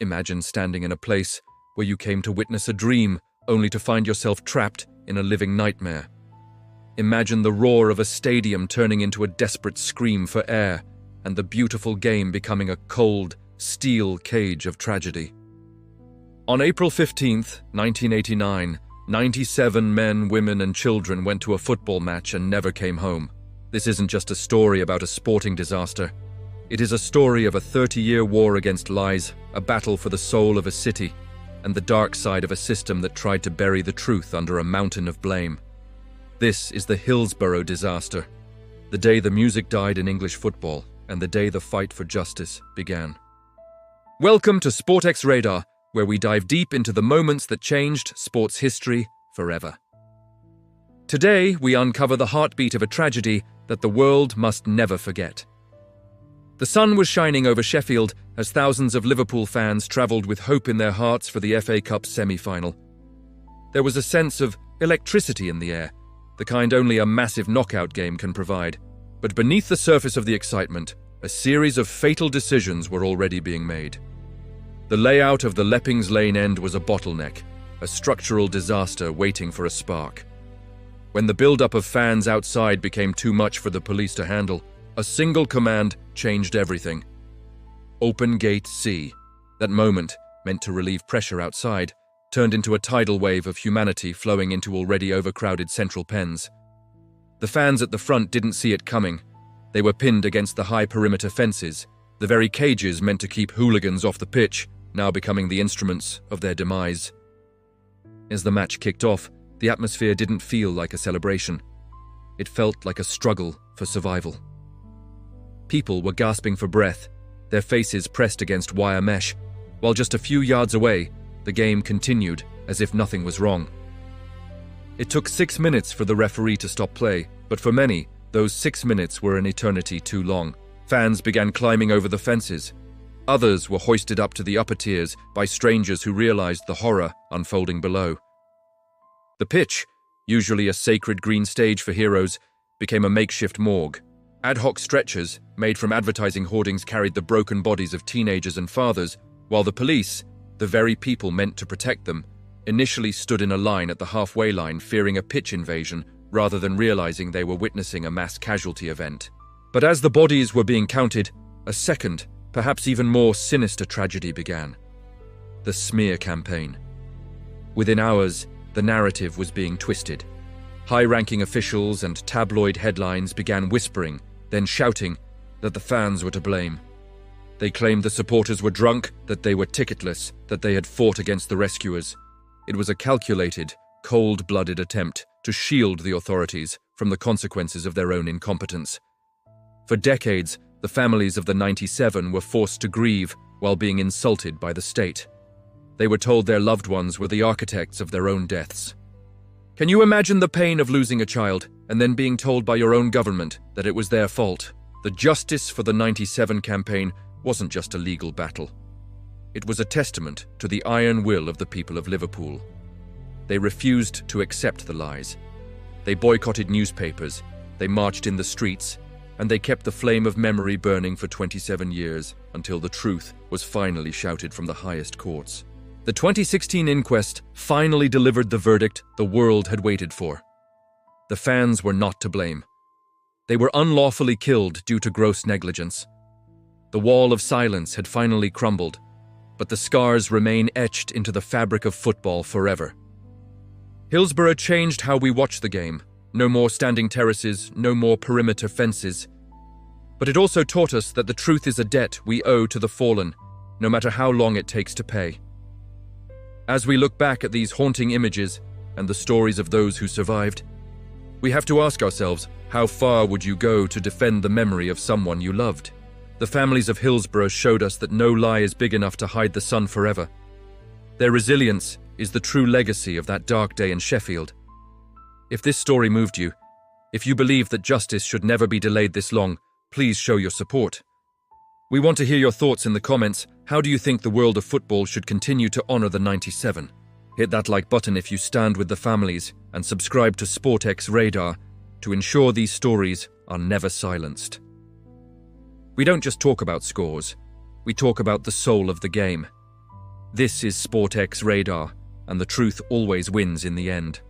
Imagine standing in a place where you came to witness a dream, only to find yourself trapped in a living nightmare. Imagine the roar of a stadium turning into a desperate scream for air, and the beautiful game becoming a cold, steel cage of tragedy. On April 15th, 1989, 97 men, women, and children went to a football match and never came home. This isn't just a story about a sporting disaster. It is a story of a 30-year war against lies, a battle for the soul of a city, and the dark side of a system that tried to bury the truth under a mountain of blame. This is the Hillsborough Disaster, the day the music died in English football, and the day the fight for justice began. Welcome to Sportx Radar, where we dive deep into the moments that changed sports history forever. Today, we uncover the heartbeat of a tragedy that the world must never forget. The sun was shining over Sheffield as thousands of Liverpool fans travelled with hope in their hearts for the FA Cup semi-final. There was a sense of electricity in the air, the kind only a massive knockout game can provide. But beneath the surface of the excitement, a series of fatal decisions were already being made. The layout of the Leppings Lane end was a bottleneck, a structural disaster waiting for a spark. When the build-up of fans outside became too much for the police to handle, a single command changed everything. Open Gate C. That moment, meant to relieve pressure outside, turned into a tidal wave of humanity flowing into already overcrowded central pens. The fans at the front didn't see it coming. They were pinned against the high perimeter fences, the very cages meant to keep hooligans off the pitch, now becoming the instruments of their demise. As the match kicked off, the atmosphere didn't feel like a celebration. It felt like a struggle for survival. People were gasping for breath, their faces pressed against wire mesh, while just a few yards away, the game continued as if nothing was wrong. It took 6 minutes for the referee to stop play, but for many, those 6 minutes were an eternity too long. Fans began climbing over the fences. Others were hoisted up to the upper tiers by strangers who realized the horror unfolding below. The pitch, usually a sacred green stage for heroes, became a makeshift morgue. Ad hoc stretchers, made from advertising hoardings, carried the broken bodies of teenagers and fathers, while the police, the very people meant to protect them, initially stood in a line at the halfway line fearing a pitch invasion rather than realizing they were witnessing a mass casualty event. But as the bodies were being counted, a second, perhaps even more sinister tragedy began. The smear campaign. Within hours, the narrative was being twisted. High-ranking officials and tabloid headlines began whispering, then shouting, that the fans were to blame. They claimed the supporters were drunk, that they were ticketless, that they had fought against the rescuers. It was a calculated, cold-blooded attempt to shield the authorities from the consequences of their own incompetence. For decades, the families of the 97 were forced to grieve while being insulted by the state. They were told their loved ones were the architects of their own deaths. Can you imagine the pain of losing a child and then being told by your own government that it was their fault? The Justice for the 97 campaign wasn't just a legal battle. It was a testament to the iron will of the people of Liverpool. They refused to accept the lies. They boycotted newspapers, they marched in the streets, and they kept the flame of memory burning for 27 years until the truth was finally shouted from the highest courts. The 2016 inquest finally delivered the verdict the world had waited for. The fans were not to blame. They were unlawfully killed due to gross negligence. The wall of silence had finally crumbled, but the scars remain etched into the fabric of football forever. Hillsborough changed how we watch the game. No more standing terraces, no more perimeter fences. But it also taught us that the truth is a debt we owe to the fallen, no matter how long it takes to pay. As we look back at these haunting images and the stories of those who survived, we have to ask ourselves, how far would you go to defend the memory of someone you loved? The families of Hillsborough showed us that no lie is big enough to hide the sun forever. Their resilience is the true legacy of that dark day in Sheffield. If this story moved you, if you believe that justice should never be delayed this long, please show your support. We want to hear your thoughts in the comments. How do you think the world of football should continue to honor the 97? Hit that like button if you stand with the families, and subscribe to Sportx Radar to ensure these stories are never silenced. We don't just talk about scores, we talk about the soul of the game. This is Sportx Radar, and the truth always wins in the end.